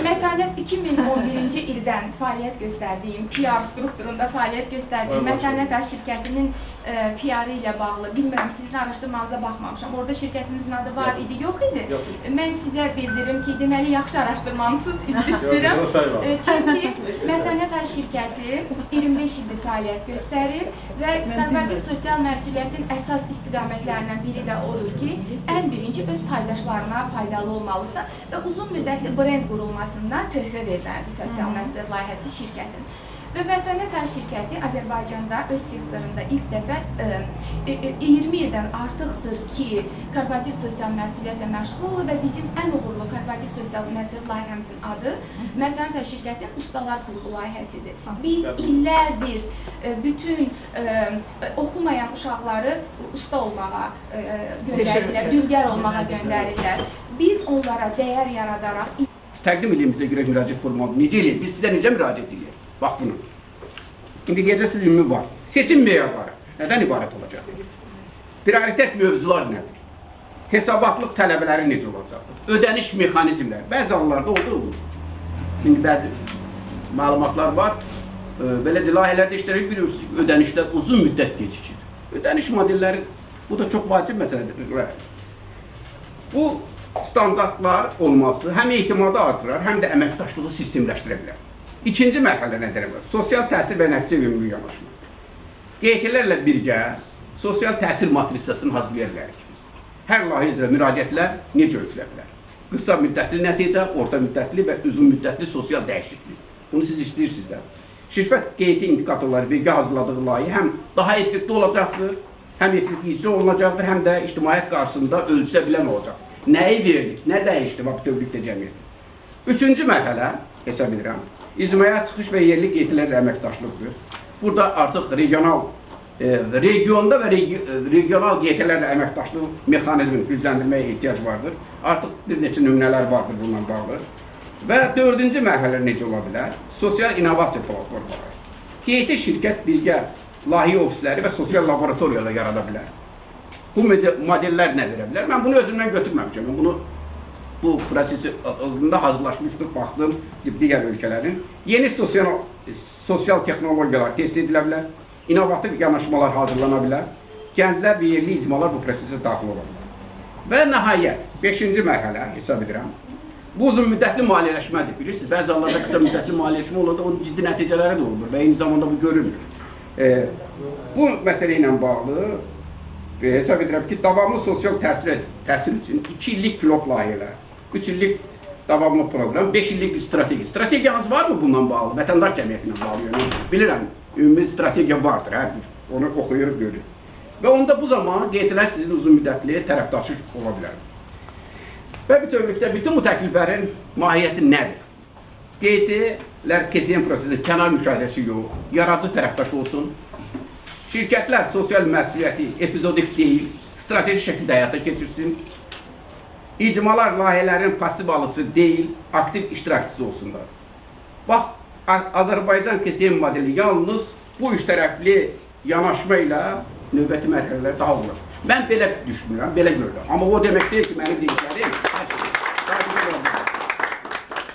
Mətanət 2011-ci ildən fəaliyyət göstərdiyim, PR strukturunda fəaliyyət göstərdiyim Mətanət şirkətinin PR-ı ilə bağlı, bilmirəm, sizin araşdırmanıza baxmamışam. Orada şirkətimizin adı var idi, yox idi. Mən sizə bildirim ki, deməli, yaxşı araşdırmamısınız, üzr istəyirəm. Çünki Mətanət şirkəti 25 ildir fəaliyyət göstərir və korporativ sosial məsuliyyətin əsas istiqamətlərindən biri də odur ki, ən birinci öz paydaşlarına faydalı olmalısan və uzun müddətli brend qurulmasından töhfə verməlidir sosial məsuliyyət layihəsi şirkətin. Və Mətanət şirkəti Azərbaycanda öz sektorunda ilk dəfə 20 ildən artıqdır ki, korporativ sosial məsuliyyətlə məşğul olur və bizim ən uğurlu korporativ sosial məsuliyyət layihəmizin adı Mətanət şirkətinin Ustalar Klubu layihəsidir. Biz illərdir bütün oxumayan uşaqları usta olmağa göndərirlər, dülgər olmağa göndərirlər. Biz onlara dəyər yaradaraq
təqdim eləyimizə görə müraciət qurmalı. Necə eləyir? Biz sizə necə müraciət edirik? Bax bunu. İndi gecəsiz ümumi var. Seçim meyarları nədən ibarət olacaq? Prioritet mövzular nədir? Hesabatlıq tələbələri necə olacaq? Ödəniş mexanizmləri. Bəzi hallarda olur. Şimdi bəzi məlumatlar var. Belə layihələrdə işlərik, bilirsiniz ki, ödənişlər uzun müddət gecikir. Ödəniş modelləri, bu da çox vacib məsələdir. Bu standartlar olması həm etimadı artırar, həm də əməkdaşlığı sistemləşdirə bilər. İkinci mərhələ nədir? Sosial təsir və nəticə yönümlü yanaşma. QT-lərlə birgə sosial təsir matrisasını hazırlaya bilərik. Hər layihə üzrə müraciətlər necə ölçülə bilər? Qısa müddətli nəticə, orta müddətli və uzun müddətli sosial dəyişiklik. Bunu siz istəyirsiniz də. Şirkət QT indikatorları birgə hazırladığı layihə həm daha effektiv olacaqdır, həm effektiv icra olunacaqdır, həm də ictimaiyyət qarşısında ölçülə bilən olacaq. Nəyi verdik, nə dəyişdi bax bütövlükdə cəmiyyət. Üçüncü mərhələ hesab edirəm. İctimaiyyət çıxış və yerli QT-lərlə əməkdaşlıqdır. Burada artıq regionda və regional QT-lərlə əməkdaşlıq mexanizmini gücləndirməyə ehtiyac vardır. Artıq bir neçə nümunələr vardır bununla bağlı. Və dördüncü mərhələ necə ola bilər? Sosial innovasiya platformaları. QT şirkət birgə layihə ofisləri və sosial laboratoriyalar yarada bilər. Bu modellər nə verə bilər? Mən bunu özümdən götürməmişəm. Mən bunu bu prosesi hazırlaşmışdıq, baxdım digər ölkələrin. Yeni sosial texnologiyalar test edilə bilər, inovativ yanaşmalar hazırlana bilər, gənclər və yerli icmalar bu prosesə daxil ola bilər. Və nəhayət, 5-ci mərhələ hesab edirəm, Bu uzun müddətli maliyyələşmədir, bilirsiniz. Bəzi hallarda qısa müddətli maliyyələşmə olanda onun ciddi nəticələri də olur və eyni zamanda bu görünmür. Bu məsələ ilə bağlı hesab edirəm ki, davamlı sosial təsir üçün 2 illik pilot layihələr, 3 illik davamlı proqram, 5 illik bir strategiya. Strategiyanız var mı bundan bağlı? Vətəndaş cəmiyyətinə bağlı? Bilirəm, ümumi strategiya vardır, hər bir. Onu oxuyur, görür. Və onda bu zaman qeydlər sizin uzun müddətli tərəfdaşlıq ola bilər. Və bütövlükdə bütün bu təkliflərin mahiyyəti nədir? Qeydlər KSM prosesində kənar müşahidəçi yox, yaradıcı tərəfdaş olsun. Şirkətlər sosial məsuliyyəti epizodik deyil, strateji şəkildə həyata keçirsin. İcmalar layihələrin pasiv alıcısı deyil, aktiv iştirakçısı olsunlar. Bax, Azərbaycan KSM modeli yalnız bu üç tərəfli yanaşma ilə növbəti mərhələlər daha olur. Mən belə düşünürəm, belə görürəm. Amma o demək deyil ki, mənim dediklərim.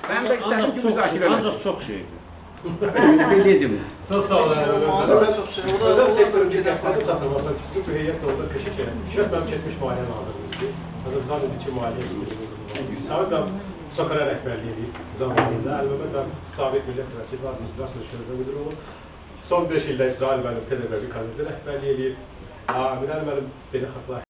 Mən də istədim ki, müzakirə edək.
Ancaq çox şeydir.
Bildiyim.
Çox sağ olun. Özəl sektörün diqqətləri çatdırmaqdan ki, bizim bu heyət orada peşək elədik. Şirət mənim keçmiş maliyyə nazirliyimizdir. Azərbaycan İndiki Maliyyə İstilidir. Sabit mənim Sokara rəhbərliyi edib zamanında. Əlbəttə mən Sabit Millət Vəkili Administrasiya Şirətdə müdür olub. Son 5 ildə İsrail mənim pedaqoji komitə rəhbərliyi edib. Əminəm mənim beynəlxalq